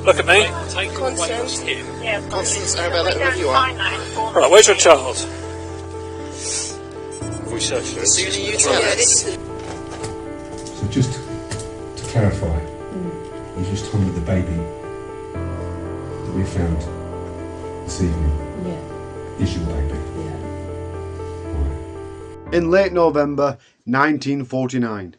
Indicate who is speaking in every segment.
Speaker 1: Look at me.
Speaker 2: Constance.
Speaker 3: Yeah,
Speaker 2: Constance, Arabella, you are.
Speaker 1: Right, where's your child? Have we searched for it?
Speaker 2: Sooner you tell us.
Speaker 4: So just to clarify, you just told me the baby that we found this evening is your baby.
Speaker 5: In late November 1949,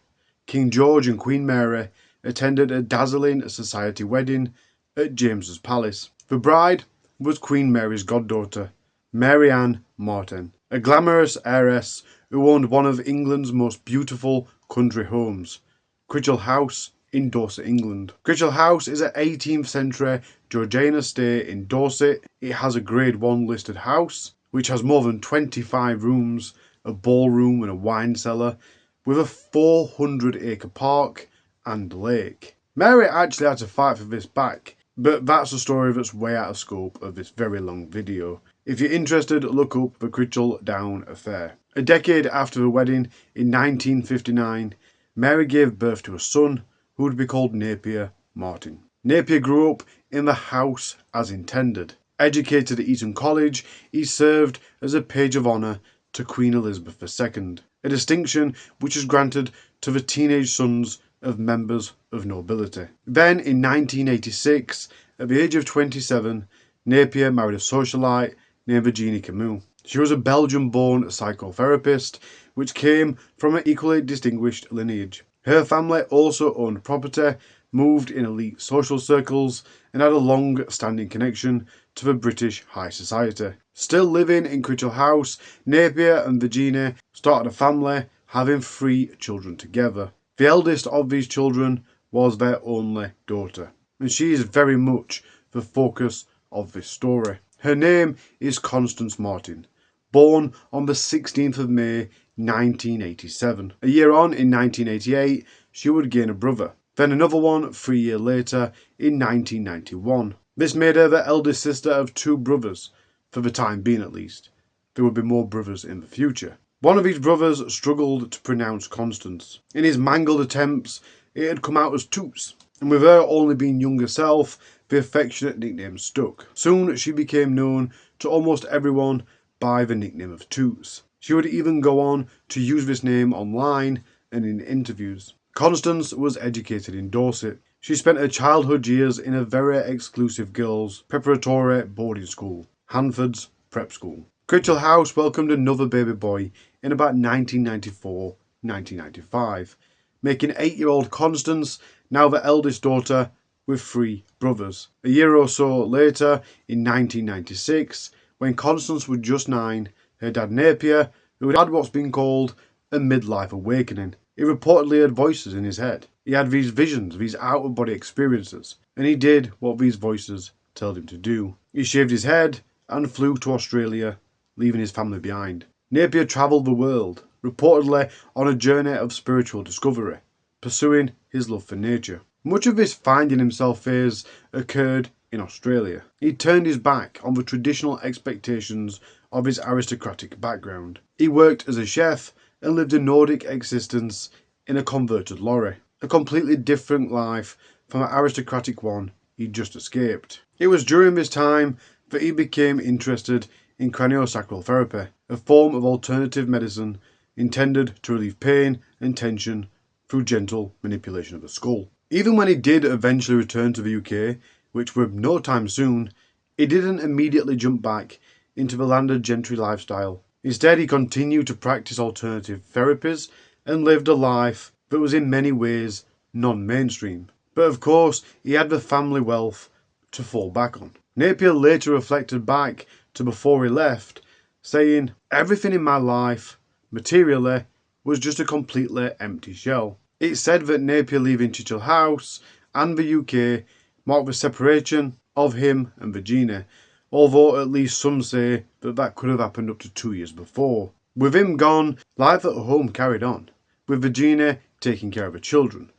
Speaker 5: King George and Queen Mary attended a dazzling society wedding at James's Palace. The bride was Queen Mary's goddaughter, Mary Ann Marten, a glamorous heiress who owned one of England's most beautiful country homes, Crichel House in Dorset, England. Crichel House is an 18th century Georgian estate in Dorset. It has a Grade 1 listed house, which has more than 25 rooms, a ballroom and a wine cellar, with a 400-acre park and lake. Mary actually had to fight for this back, but that's a story that's way out of scope of this very long video. If you're interested, look up the Crichel Down affair. A decade after the wedding, in 1959, Mary gave birth to a son who would be called Napier Marten. Napier grew up in the house as intended. Educated at Eton College, he served as a page of honour to Queen Elizabeth II, a distinction which is granted to the teenage sons of members of nobility. Then in 1986, at the age of 27, Napier married a socialite named Virginie Camus. She was a Belgian-born psychotherapist, which came from an equally distinguished lineage. Her family also owned property, moved in elite social circles, and had a long-standing connection to the British high society. Still living in Crichel House, Napier and Virginie started a family, having 3 children together. The eldest of these children was their only daughter, and she is very much the focus of this story. Her name is Constance Marten, born on the 16th of May 1987. A year on, in 1988, she would gain a brother, then another one 3 years later in 1991. This made her the eldest sister of 2 brothers, for the time being at least. There would be more brothers in the future. One of his brothers struggled to pronounce Constance. In his mangled attempts, it had come out as Toots, and with her only being young herself, the affectionate nickname stuck. Soon she became known to almost everyone by the nickname of Toots. She would even go on to use this name online and in interviews. Constance was educated in Dorset. She spent her childhood years in a very exclusive girls' preparatory boarding school, Hanford's Prep School. Crichel House welcomed another baby boy in about 1994-1995, making 8-year-old Constance now the eldest daughter with 3 brothers. A year or so later, in 1996, when Constance was just 9, her dad Napier, who had what's been called a midlife awakening. He reportedly had voices in his head. He had these visions, these out-of-body experiences, and he did what these voices told him to do. He shaved his head and flew to Australia, leaving his family behind. Napier travelled the world, reportedly on a journey of spiritual discovery, pursuing his love for nature. Much of this finding himself phase occurred in Australia. He turned his back on the traditional expectations of his aristocratic background. He worked as a chef and lived a Nordic existence in a converted lorry, a completely different life from the aristocratic one he'd just escaped. It was during this time that he became interested in craniosacral therapy, a form of alternative medicine intended to relieve pain and tension through gentle manipulation of the skull. Even when he did eventually return to the UK, which were no time soon, he didn't immediately jump back into the landed gentry lifestyle. Instead, he continued to practice alternative therapies and lived a life that was in many ways non-mainstream. But of course, he had the family wealth to fall back on. Napier later reflected back to before he left, saying, "Everything in my life, materially, was just a completely empty shell." It's said that Napier leaving Crichel House and the UK marked the separation of him and Virginie, although at least some say that that could have happened up to 2 years before. With him gone, life at home carried on, with Virginie taking care of her children,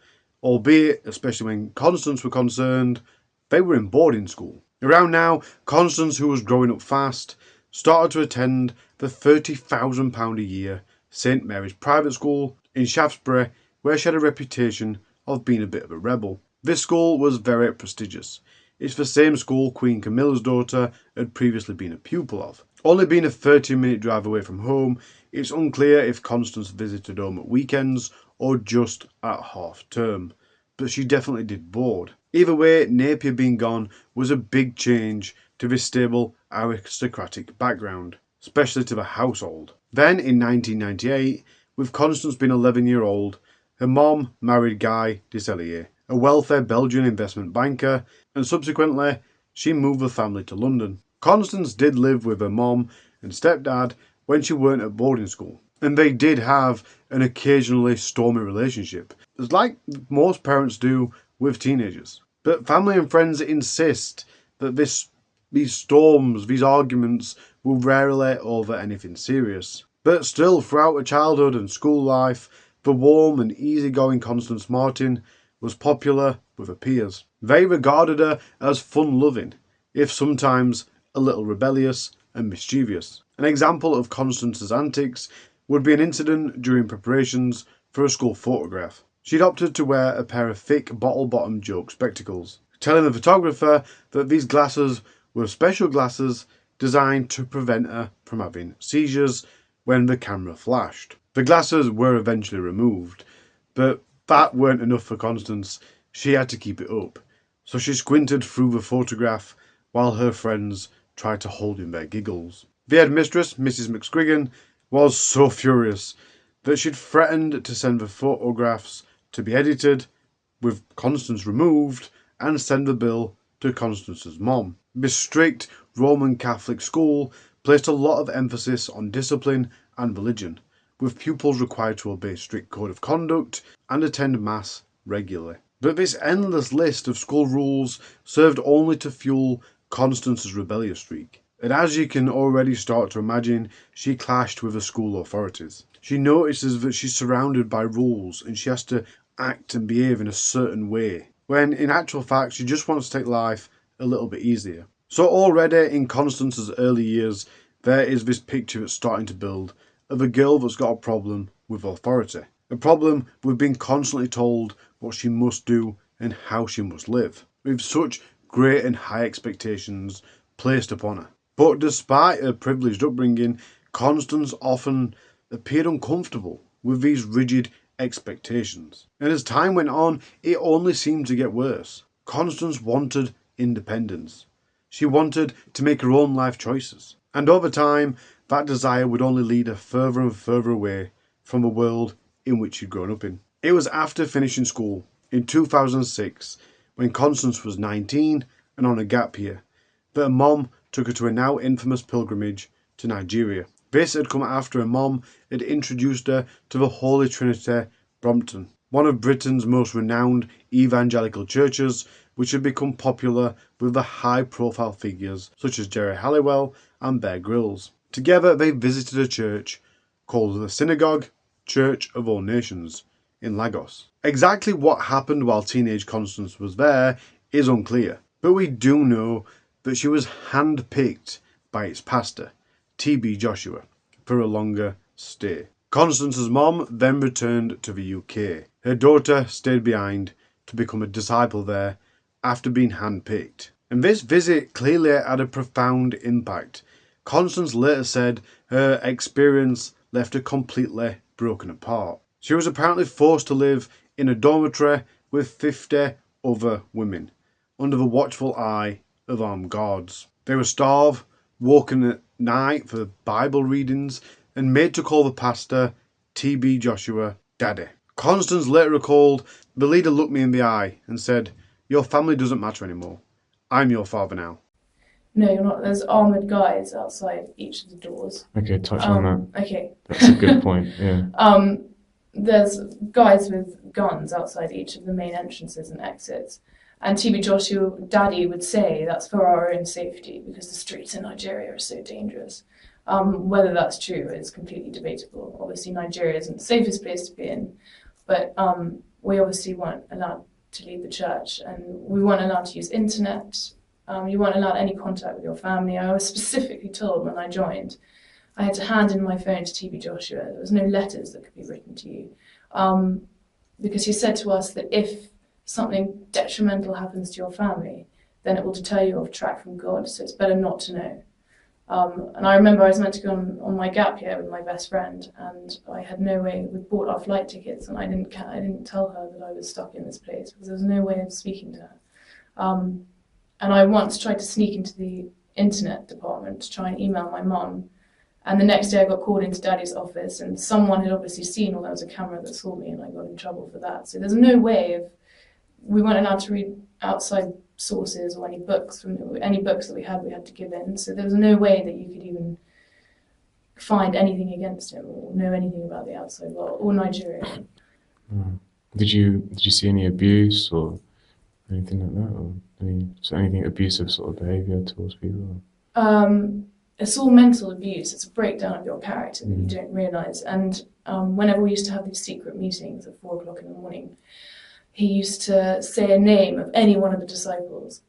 Speaker 5: albeit, especially when Constance were concerned, they were in boarding school. Around now, Constance, who was growing up fast, started to attend the £30,000 a year St Mary's private school in Shaftesbury, where she had a reputation of being a bit of a rebel. This school was very prestigious. It's the same school Queen Camilla's daughter had previously been a pupil of. Only being a 30-minute drive away from home, it's unclear if Constance visited home at weekends or just at half term, but she definitely did board. Either way, Napier being gone was a big change to this stable aristocratic background, especially to the household. Then in 1998, with Constance being 11-year-old, her mom married Guy Decellier, a wealthy Belgian investment banker, and subsequently she moved the family to London. Constance did live with her mom and stepdad when she weren't at boarding school, and they did have an occasionally stormy relationship, as like most parents do with teenagers. But family and friends insist that these storms, these arguments, were rarely over anything serious. But still, throughout her childhood and school life, the warm and easygoing Constance Marten was popular with her peers. They regarded her as fun-loving, if sometimes a little rebellious and mischievous. An example of Constance's antics would be an incident during preparations for a school photograph. She'd opted to wear a pair of thick bottle-bottom joke spectacles, telling the photographer that these glasses were special glasses designed to prevent her from having seizures when the camera flashed. The glasses were eventually removed, but that weren't enough for Constance. She had to keep it up, so she squinted through the photograph while her friends tried to hold in their giggles. The headmistress, Mrs. McScriggan, was so furious that she'd threatened to send the photographs to be edited, with Constance removed, and send the bill to Constance's mom. This strict Roman Catholic school placed a lot of emphasis on discipline and religion, with pupils required to obey a strict code of conduct and attend mass regularly. But this endless list of school rules served only to fuel Constance's rebellious streak. And as you can already start to imagine, she clashed with the school authorities. She notices that she's surrounded by rules and she has to act and behave in a certain way, when in actual fact she just wants to take life a little bit easier. So already in Constance's early years, there is this picture that's starting to build of a girl that's got a problem with authority. A problem with being constantly told what she must do and how she must live, with such great and high expectations placed upon her. But despite her privileged upbringing, Constance often appeared uncomfortable with these rigid expectations. And as time went on, it only seemed to get worse. Constance wanted independence. She wanted to make her own life choices. And over time, that desire would only lead her further and further away from the world in which she'd grown up in. It was after finishing school in 2006, when Constance was 19 and on a gap year, that her mom took her to a now infamous pilgrimage to Nigeria. This had come after her mom had introduced her to the Holy Trinity, Brompton, one of Britain's most renowned evangelical churches, which had become popular with the high-profile figures such as Jerry Halliwell and Bear Grylls. Together they visited a church called the Synagogue Church of All Nations in Lagos. Exactly what happened while teenage Constance was there is unclear, but we do know that she was hand-picked by its pastor, T.B. Joshua, for a longer stay. Constance's mom then returned to the UK. Her daughter stayed behind to become a disciple there after being hand-picked. And this visit clearly had a profound impact. Constance later said her experience left her completely broken apart. She was apparently forced to live in a dormitory with 50 other women, under the watchful eye of armed guards. They were starved, woken at night for Bible readings, and made to call the pastor, T.B. Joshua, Daddy. Constance later recalled, "The leader looked me in the eye and said, 'Your family doesn't matter anymore. I'm your father now.'"
Speaker 3: No, you're not. There's armoured guys outside each of the doors.
Speaker 6: Okay, touch on that.
Speaker 3: Okay.
Speaker 6: That's a good point, yeah.
Speaker 3: There's guys with guns outside each of the main entrances and exits. And T.B. Joshua, Daddy, would say that's for our own safety because the streets in Nigeria are so dangerous. Whether that's true is completely debatable. Obviously, Nigeria isn't the safest place to be in, but we obviously weren't allowed to leave the church, and we weren't allowed to use internet. You weren't allowed any contact with your family. I was specifically told when I joined, I had to hand in my phone to T.B. Joshua. There was no letters that could be written to you, because he said to us that if something detrimental happens to your family, then it will deter you off track from God. So it's better not to know. And I remember I was meant to go on my gap year with my best friend, and I had no way. We bought our flight tickets, and I didn't tell her that I was stuck in this place because there was no way of speaking to her. And I once tried to sneak into the internet department to try and email my mum. And the next day I got called into Daddy's office, and someone had obviously seen, or there was a camera that saw me, and I got in trouble for that. So there's no way of, we weren't allowed to read outside sources or any books that we had to give in. So there was no way that you could even find anything against him or know anything about the outside world or Nigeria.
Speaker 6: Did you see any abuse or anything like that, or anything abusive sort of behaviour towards people?
Speaker 3: It's all mental abuse. It's a breakdown of your character that you don't realise. And whenever we used to have these secret meetings at 4 o'clock in the morning, he used to say a name of any one of the disciples.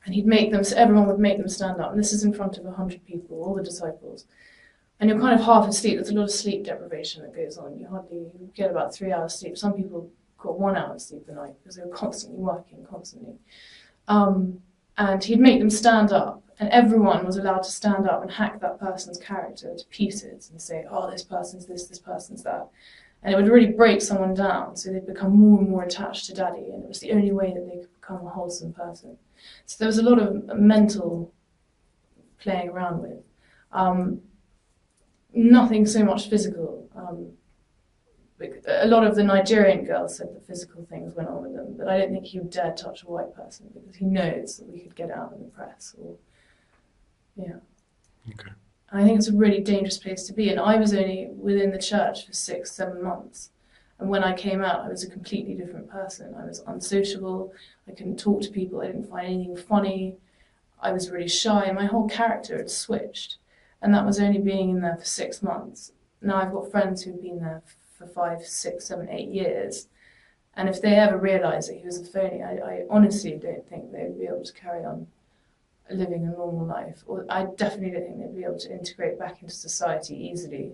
Speaker 3: And everyone would make them stand up. And this is in front of 100 people, all the disciples. And you're kind of half asleep. There's a lot of sleep deprivation that goes on. You get about 3 hours sleep. Some people got 1 hour sleep a night because they were constantly working, constantly. And he'd make them stand up. And everyone was allowed to stand up and hack that person's character to pieces and say, oh, this person's this person's that. And it would really break someone down, so they'd become more and more attached to Daddy, and it was the only way that they could become a wholesome person. So there was a lot of mental playing around with. Nothing so much physical. A lot of the Nigerian girls said that physical things went on with them, but I don't think he would dare touch a white person because he knows that we could get out in the press.
Speaker 6: Okay.
Speaker 3: And I think it's a really dangerous place to be. And I was only within the church for 6-7 months. And when I came out, I was a completely different person. I was unsociable. I couldn't talk to people. I didn't find anything funny. I was really shy. My whole character had switched. And that was only being in there for 6 months. Now I've got friends who've been there for 5, 6, 7, 8 years. And if they ever realised that he was a phony, I honestly don't think they would be able to carry on living a normal life. Or I definitely don't think they'd be able to integrate back into society easily.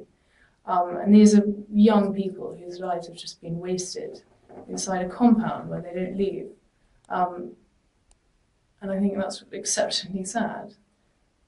Speaker 3: And these are young people whose lives have just been wasted inside a compound where they don't leave. And I think that's exceptionally sad,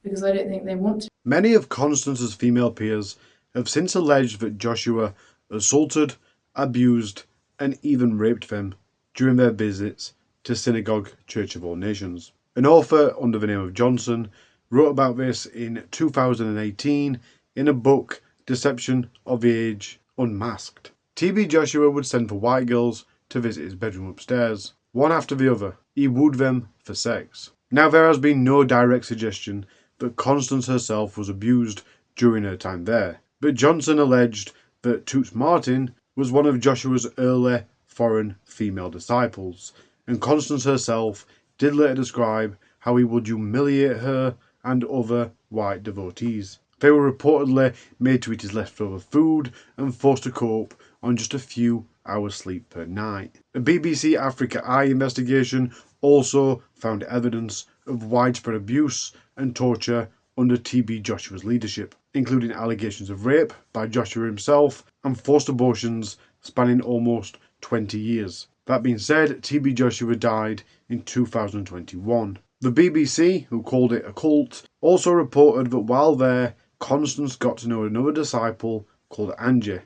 Speaker 3: because I don't think they want to.
Speaker 5: Many of Constance's female peers have since alleged that Joshua assaulted, abused, and even raped them during their visits to Synagogue Church of All Nations. An author under the name of Johnson wrote about this in 2018 in a book, Deception of the Age Unmasked. TB Joshua would send for white girls to visit his bedroom upstairs, one after the other. He wooed them for sex. Now, there has been no direct suggestion that Constance herself was abused during her time there, but Johnson alleged that Constance Marten was one of Joshua's early foreign female disciples, and Constance herself did later describe how he would humiliate her and other white devotees. They were reportedly made to eat his leftover food and forced to cope on just a few hours sleep per night. A BBC Africa Eye investigation also found evidence of widespread abuse and torture under TB Joshua's leadership, including allegations of rape by Joshua himself and forced abortions spanning almost 20 years. That being said, TB Joshua died in 2021. The BBC, who called it a cult, also reported that while there, Constance got to know another disciple called Angie,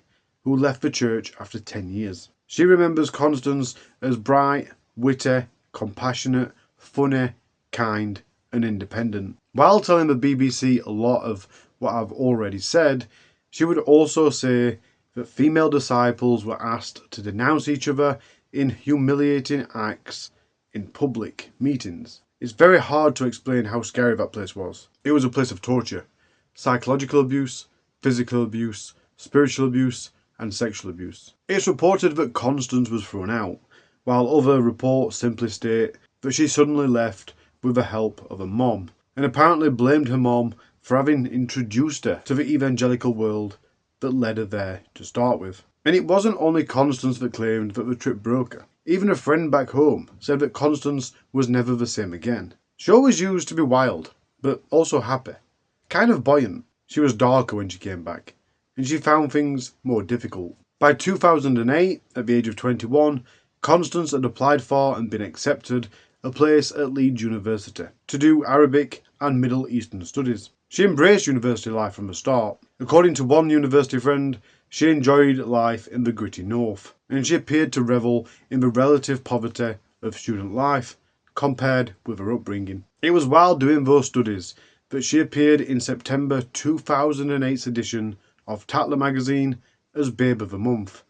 Speaker 5: who left the church after 10 years. She remembers Constance as bright, witty, compassionate, funny, kind, and independent. While telling the BBC a lot of what I've already said, she would also say that female disciples were asked to denounce each other in humiliating acts in public meetings. It's very hard to explain how scary that place was. It was a place of torture, psychological abuse, physical abuse, spiritual abuse, and sexual abuse. It's reported that Constance was thrown out, while other reports simply state that she suddenly left with the help of a mom, and apparently blamed her mom for having introduced her to the evangelical world that led her there to start with. And it wasn't only Constance that claimed that the trip broke her. Even a friend back home said that Constance was never the same again. She always used to be wild, but also happy. Kind of buoyant. She was darker when she came back, and she found things more difficult. By 2008, at the age of 21, Constance had applied for and been accepted a place at Leeds University to do Arabic and Middle Eastern studies. She embraced university life from the start. According to one university friend, she enjoyed life in the gritty north, and she appeared to revel in the relative poverty of student life compared with her upbringing. It was while doing those studies that she appeared in September 2008's edition of Tatler magazine as Babe of the Month,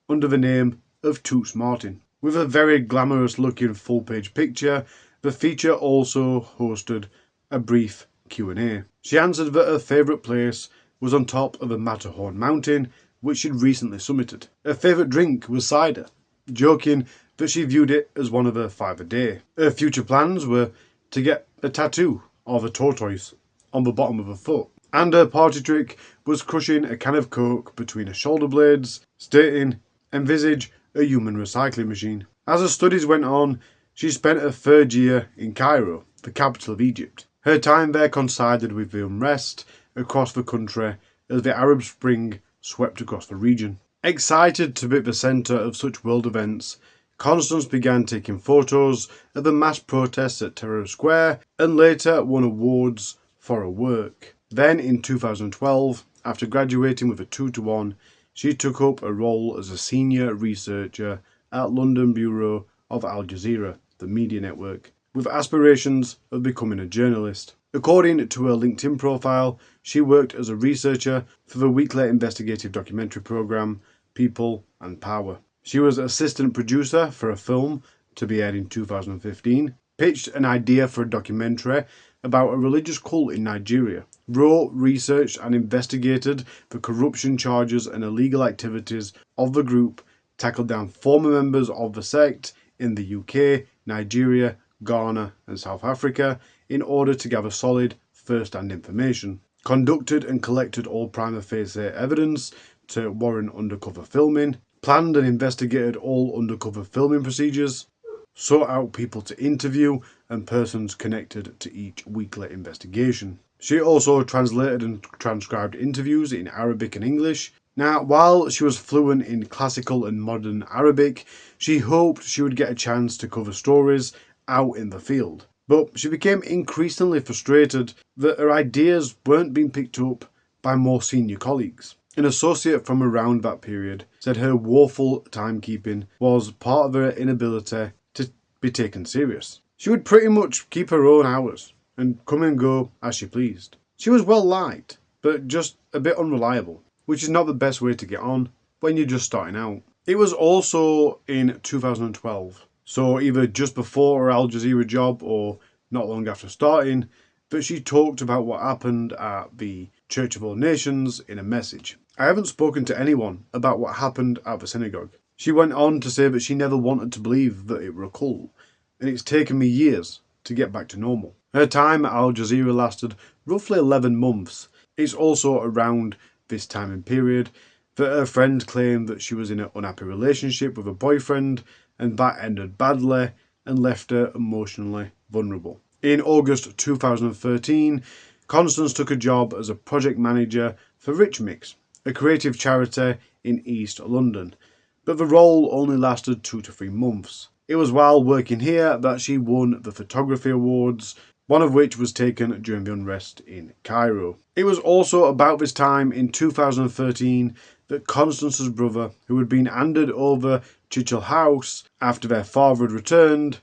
Speaker 5: under the name of Constance Marten. With a very glamorous looking full page picture, the feature also hosted a brief Q&A. She answered that her favourite place was on top of a Matterhorn mountain which she'd recently summited. Her favourite drink was cider, joking that she viewed it as one of her 5 a day. Her future plans were to get a tattoo of a tortoise on the bottom of her foot, and her party trick was crushing a can of Coke between her shoulder blades, stating, "Envisage a human recycling machine." As her studies went on, she spent her 3rd year in Cairo, the capital of Egypt. Her time there coincided with the unrest across the country as the Arab Spring swept across the region. Excited to be at the centre of such world events, Constance began taking photos of the mass protests at Tahrir Square and later won awards for her work. Then in 2012, after graduating with a 2-1, she took up a role as a senior researcher at London Bureau of Al Jazeera, the media network, with aspirations of becoming a journalist. According to her LinkedIn profile, she worked as a researcher for the weekly investigative documentary programme People and Power. She was assistant producer for a film to be aired in 2015, pitched an idea for a documentary about a religious cult in Nigeria, wrote, researched and investigated the corruption charges and illegal activities of the group, tackled down former members of the sect in the UK, Nigeria, Ghana and South Africa in order to gather solid first-hand information, conducted and collected all prima facie evidence to warrant undercover filming, planned and investigated all undercover filming procedures, sought out people to interview and persons connected to each weekly investigation. She also translated and transcribed interviews in Arabic and English. Now, while she was fluent in classical and modern Arabic, she hoped she would get a chance to cover stories out in the field. But she became increasingly frustrated that her ideas weren't being picked up by more senior colleagues. An associate from around that period said her woeful timekeeping was part of her inability to be taken serious. She would pretty much keep her own hours and come and go as she pleased. She was well liked, but just a bit unreliable, which is not the best way to get on when you're just starting out. It was also in 2012, so either just before her Al Jazeera job or not long after starting, that she talked about what happened at the Church of All Nations in a message. "I haven't spoken to anyone about what happened at the synagogue." She went on to say that she never wanted to believe that it were a cult, and it's taken me years to get back to normal. Her time at Al Jazeera lasted roughly 11 months. It's also around this time and period that her friend claimed that she was in an unhappy relationship with a boyfriend and that ended badly and left her emotionally vulnerable. In August 2013, Constance took a job as a project manager for Rich Mix, a creative charity in East London, but the role only lasted 2 to 3 months. It was while working here that she won the photography awards, one of which was taken during the unrest in Cairo. It was also about this time in 2013 that Constance's brother, who had been handed over Chichel House after their father had returned,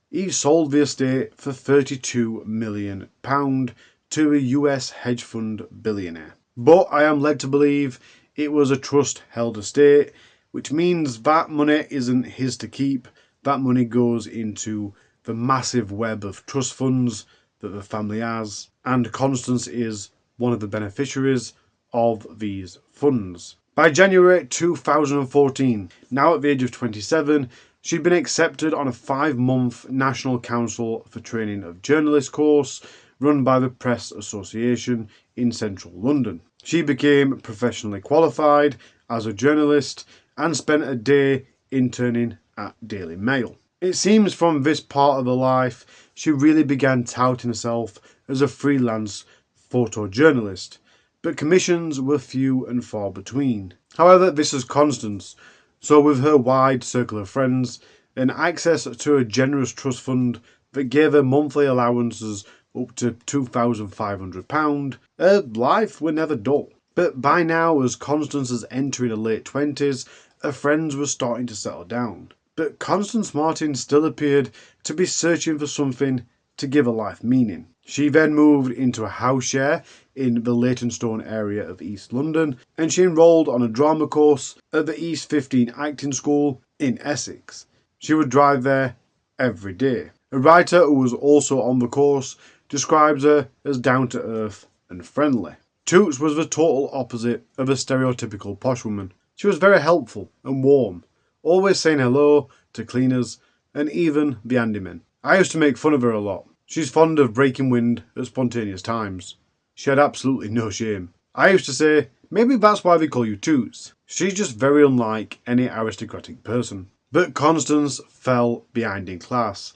Speaker 5: he sold the estate for £32 million to a US hedge fund billionaire. But I am led to believe it was a trust-held estate, which means that money isn't his to keep. That money goes into the massive web of trust funds that the family has, and Constance is one of the beneficiaries of these funds. By January 2014, now at the age of 27, she'd been accepted on a 5-month National Council for Training of Journalists course run by the Press Association in central London. She became professionally qualified as a journalist and spent a day interning at Daily Mail. It seems from this part of her life she really began touting herself as a freelance photojournalist, but commissions were few and far between. However, this is Constance, so with her wide circle of friends and access to a generous trust fund that gave her monthly allowances up to £2,500. Her life were never dull. But by now, as Constance was entering her late 20s, her friends were starting to settle down. But Constance Marten still appeared to be searching for something to give her life meaning. She then moved into a house share in the Leytonstone area of East London, and she enrolled on a drama course at the East 15 Acting School in Essex. She would drive there every day. A writer who was also on the course describes her as down-to-earth and friendly. Toots was the total opposite of a stereotypical posh woman. She was very helpful and warm, always saying hello to cleaners and even the handymen. I used to make fun of her a lot. She's fond of breaking wind at spontaneous times. She had absolutely no shame. I used to say, maybe that's why they call you Toots. She's just very unlike any aristocratic person. But Constance fell behind in class,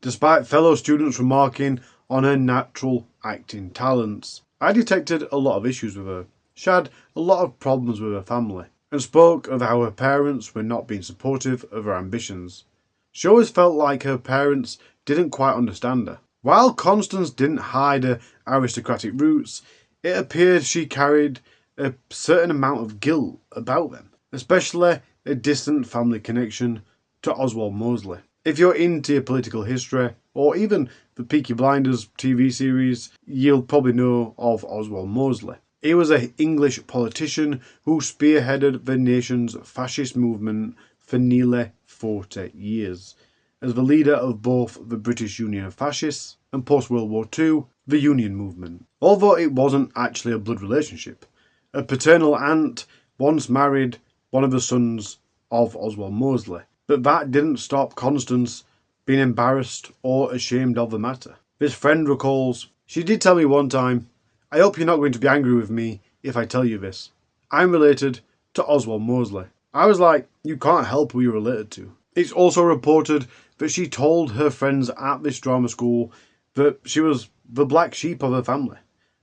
Speaker 5: despite fellow students remarking on her natural acting talents. I detected a lot of issues with her. She had a lot of problems with her family, and spoke of how her parents were not being supportive of her ambitions. She always felt like her parents didn't quite understand her. While Constance didn't hide her aristocratic roots, it appeared she carried a certain amount of guilt about them, especially a distant family connection to Oswald Mosley. If you're into your political history, or even the Peaky Blinders TV series, you'll probably know of Oswald Mosley. He was an English politician who spearheaded the nation's fascist movement for nearly 40 years, as the leader of both the British Union of Fascists and post-World War II, the Union movement. Although it wasn't actually a blood relationship, a paternal aunt once married one of the sons of Oswald Mosley, but that didn't stop Constance being embarrassed or ashamed of the matter. This friend recalls, "She did tell me one time, I hope you're not going to be angry with me if I tell you this. I'm related to Oswald Mosley." I was like, you can't help who you're related to. It's also reported that she told her friends at this drama school that she was the black sheep of her family.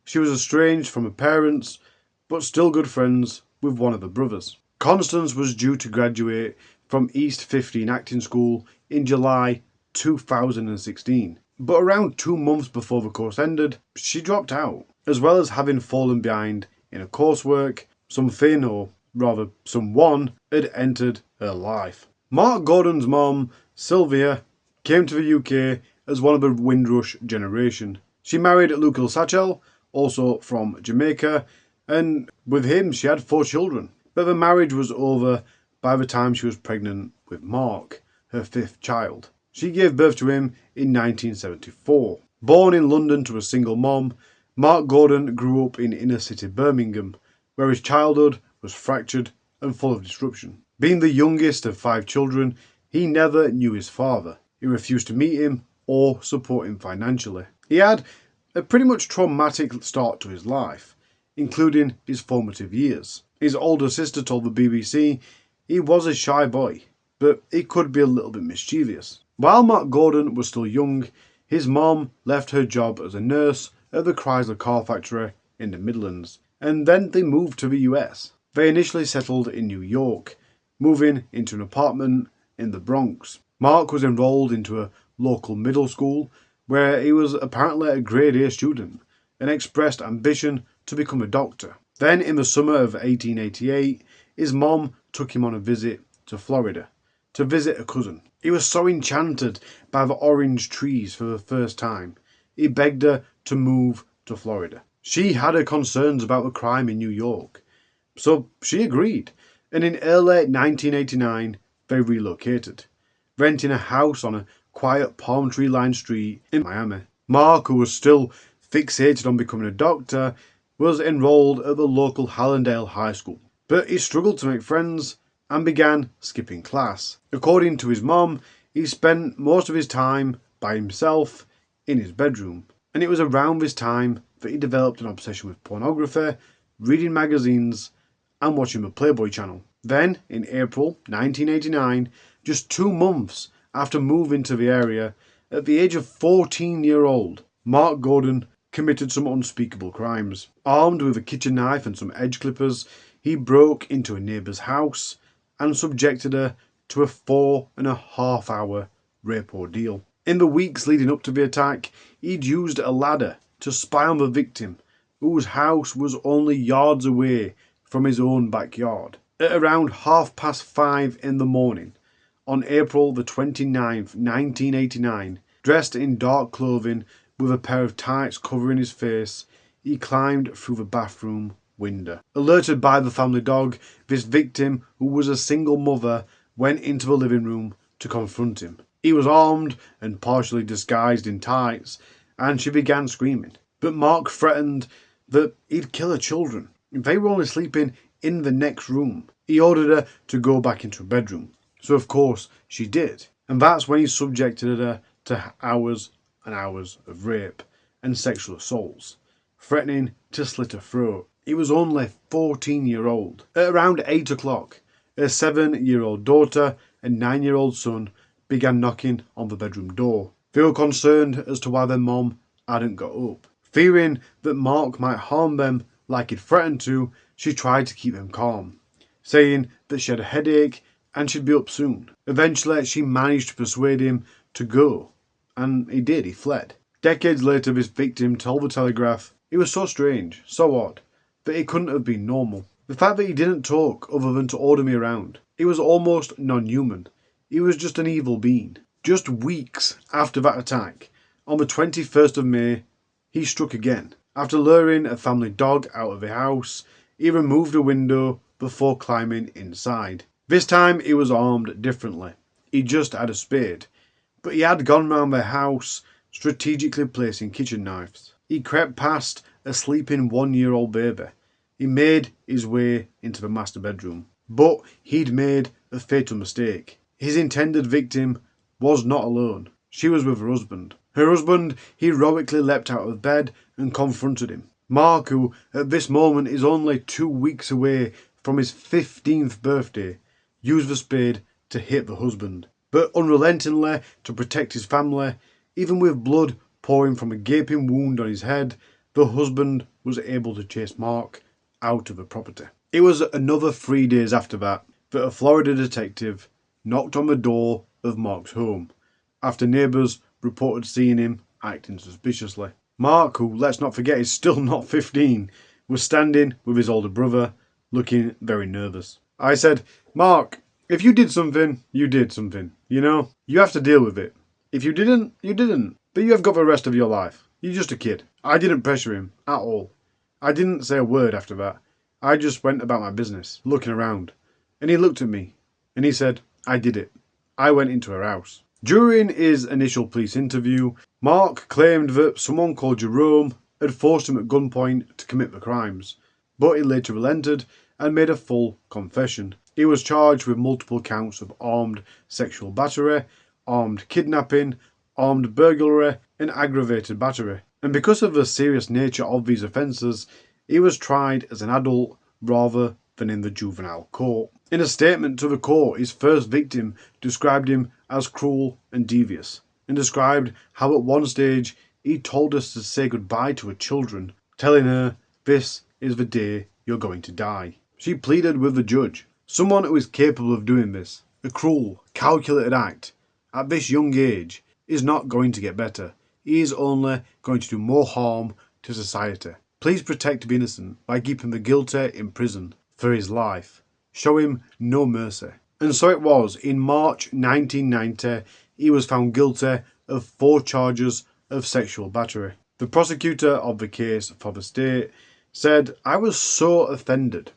Speaker 5: She was estranged from her parents, but still good friends with one of her brothers. Constance was due to graduate from East 15 Acting School in July 2016. But around 2 months before the course ended, she dropped out. As well as having fallen behind in her coursework, something, or rather someone, had entered her life. Mark Gordon's mom, Sylvia, came to the UK as one of the Windrush generation. She married Luke Satchel, also from Jamaica, and with him she had 4 children. But the marriage was over by the time she was pregnant with Mark, her 5th child. She gave birth to him in 1974. Born in London to a single mom, Mark Gordon grew up in inner city Birmingham, where his childhood was fractured and full of disruption. Being the youngest of 5 children, he never knew his father. He refused to meet him or support him financially. He had a pretty much traumatic start to his life, including his formative years. His older sister told the BBC he was a shy boy, but he could be a little bit mischievous. While Mark Gordon was still young, his mom left her job as a nurse at the Chrysler car factory in the Midlands, and then they moved to the US. They initially settled in New York, moving into an apartment in the Bronx. Mark was enrolled into a local middle school where he was apparently a grade A student and expressed ambition to become a doctor. Then in the summer of 1888, his mom took him on a visit to Florida to visit a cousin. He was so enchanted by the orange trees for the first time, he begged her to move to Florida. She had her concerns about the crime in New York, so she agreed, and in early 1989 they relocated, renting a house on a quiet palm tree lined street in Miami. Mark, who was still fixated on becoming a doctor, was enrolled at the local Hallandale High School, but he struggled to make friends and began skipping class. According to his mom, he spent most of his time by himself in his bedroom, and it was around this time that he developed an obsession with pornography, reading magazines, and watching the Playboy channel. Then, in April 1989, just 2 months after moving to the area, at the age of 14-year-old, Mark Gordon committed some unspeakable crimes. Armed with a kitchen knife and some edge clippers, he broke into a neighbour's house and subjected her to a 4.5-hour rape ordeal. In the weeks leading up to the attack, he'd used a ladder to spy on the victim, whose house was only yards away from his own backyard. At around 5:30 in the morning, on April the 29th, 1989, dressed in dark clothing with a pair of tights covering his face, he climbed through the bathroom window. Alerted by the family dog, this victim, who was a single mother, went into the living room to confront him. He was armed and partially disguised in tights, and she began screaming. But Mark threatened that he'd kill her children if they were only sleeping in the next room. He ordered her to go back into her bedroom, so of course she did. And that's when he subjected her to hours and hours of rape and sexual assaults, threatening to slit her throat. He was only 14-year-old. At around 8 o'clock, her 7-year-old daughter and 9-year-old son began knocking on the bedroom door. They were concerned as to why their mom hadn't got up. Fearing that Mark might harm them like he'd threatened to, she tried to keep them calm, saying that she had a headache and she'd be up soon. Eventually, she managed to persuade him to go, and he did, he fled. Decades later, this victim told the Telegraph, "It was so strange, so odd, that it couldn't have been normal. The fact that he didn't talk other than to order me around. It was almost non-human. He was just an evil being." Just weeks after that attack, on the 21st of May, he struck again. After luring a family dog out of the house, he removed a window before climbing inside. This time he was armed differently. He just had a spade, but he had gone round the house, strategically placing kitchen knives. He crept past a sleeping 1-year-old baby. He made his way into the master bedroom, but he'd made a fatal mistake. His intended victim was not alone. She was with her husband. Her husband heroically leapt out of bed and confronted him. Mark, who at this moment is only 2 weeks away from his 15th birthday, used the spade to hit the husband. But unrelentingly, to protect his family, even with blood pouring from a gaping wound on his head, the husband was able to chase Mark out of the property. It was another 3 days after that a Florida detective knocked on the door of Mark's home, after neighbours reported seeing him acting suspiciously. Mark, who, let's not forget, is still not 15, was standing with his older brother, looking very nervous. I said, "Mark, if you did something, you did something. You know, you have to deal with it. If you didn't, you didn't. But you have got the rest of your life. You're just a kid." I didn't pressure him at all. I didn't say a word after that. I just went about my business, looking around. And he looked at me, and he said, "I did it. I went into her house." During his initial police interview, Mark claimed that someone called Jerome had forced him at gunpoint to commit the crimes, but he later relented and made a full confession. He was charged with multiple counts of armed sexual battery, armed kidnapping, armed burglary, and aggravated battery. And because of the serious nature of these offences, he was tried as an adult rather than in the juvenile court. In a statement to the court, his first victim described him as cruel and devious, and described how at one stage he told us to say goodbye to her children, telling her, "This is the day you're going to die." She pleaded with the judge, "Someone who is capable of doing this, a cruel, calculated act, at this young age, is not going to get better. He is only going to do more harm to society. Please protect the innocent by keeping the guilty in prison for his life. Show him no mercy." And so it was. In March 1990, he was found guilty of 4 charges of sexual battery. The prosecutor of the case for the state said, "I was so offended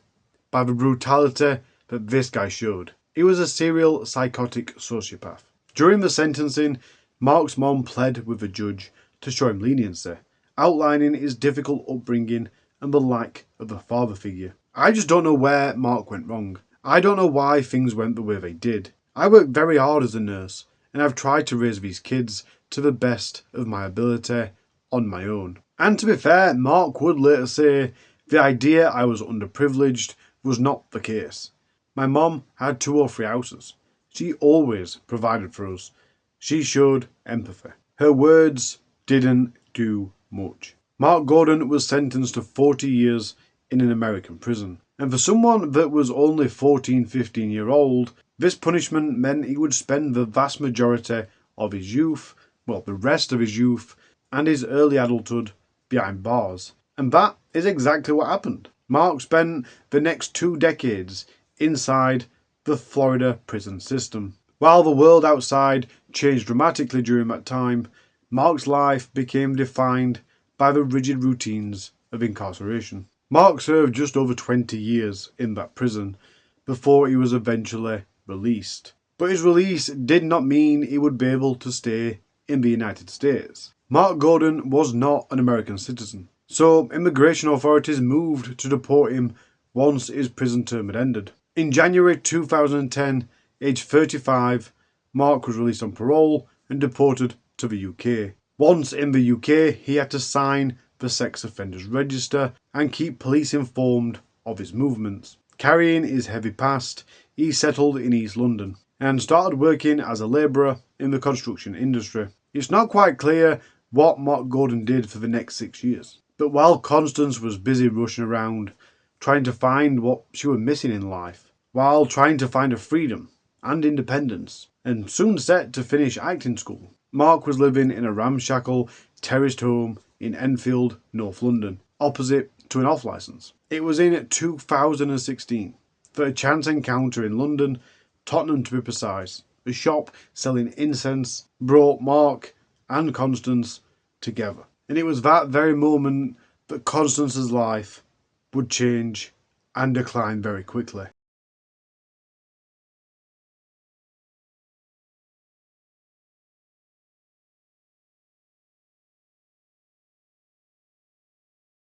Speaker 5: by the brutality that this guy showed. He was a serial psychotic sociopath." During the sentencing, Mark's mom pled with the judge to show him leniency, outlining his difficult upbringing and the lack of a father figure. I just don't know where Mark went wrong. I don't know why things went the way they did. I worked very hard as a nurse, and I've tried to raise these kids to the best of my ability on my own. And to be fair, Mark would later say the idea I was underprivileged was not the case. My mom had 2 or 3 houses. She always provided for us. She showed empathy. Her words didn't do much. Mark Gordon was sentenced to 40 years in an American prison. And for someone that was only 14, 15 year old, this punishment meant he would spend the vast majority of his youth the rest of his youth and his early adulthood behind bars. And that is exactly what happened. Mark spent the next 2 decades inside the Florida prison system. While the world outside changed dramatically during that time, Mark's life became defined by the rigid routines of incarceration. Mark served just over 20 years in that prison before he was eventually released. But his release did not mean he would be able to stay in the United States. Mark Gordon was not an American citizen, so immigration authorities moved to deport him once his prison term had ended. In January 2010, aged 35, Mark was released on parole and deported to the UK. Once in the UK, he had to sign the sex offenders register and keep police informed of his movements. Carrying his heavy past, he settled in East London and started working as a labourer in the construction industry. It's not quite clear what Mark Gordon did for the next 6 years, but while Constance was busy rushing around trying to find what she was missing in life, while trying to find her freedom and independence, and soon set to finish acting school, Mark was living in a ramshackle terraced home in Enfield, North London, opposite to an off-licence. It was in 2016 that a chance encounter in London, Tottenham to be precise, a shop selling incense, brought Mark and Constance together. And it was that very moment that Constance's life would change and decline very quickly.